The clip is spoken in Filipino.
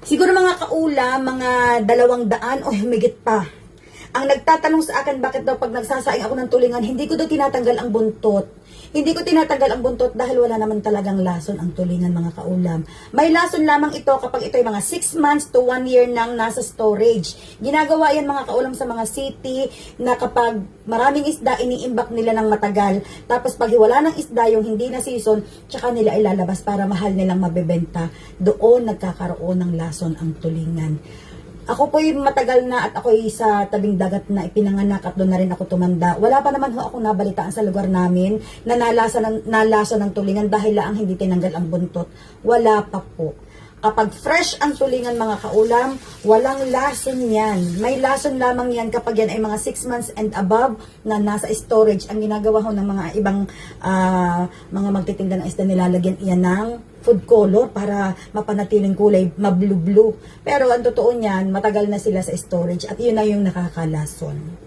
Siguro mga kaula, mga 200 o humigit pa. Ang nagtatanong sa akin bakit daw pag nagsasaing ako ng tulingan, hindi ko daw tinatanggal ang buntot. Hindi ko tinatanggal ang buntot dahil wala naman talagang lason ang tulingan, mga kaulam. May lason lamang ito kapag ito ay mga 6 months to 1 year nang nasa storage. Ginagawa yan, mga kaulam, sa mga city na kapag maraming isda, iniimbak nila ng matagal. Tapos pag wala ng isda, yung hindi na season, tsaka nila ilalabas para mahal nilang mabebenta. Doon nagkakaroon ng lason ang tulingan. Ako po'y matagal na at ako'y sa tabing dagat na ipinanganak at doon na rin ako tumanda. Wala pa naman ho ako nabalitaan sa lugar namin na nalasa ng tulingan dahil lang hindi tinanggal ang buntot. Wala pa po. Kapag fresh ang tulingan, mga kaulam, walang lason yan. May lason lamang yan kapag yan ay mga 6 months and above na nasa storage. Ang ginagawa ho ng mga ibang mga magtitinda ng isda, nilalagyan iyan ng food color para mapanatiling kulay mablu-blue. Pero ang totoo niyan, matagal na sila sa storage at yun na yung nakakalason.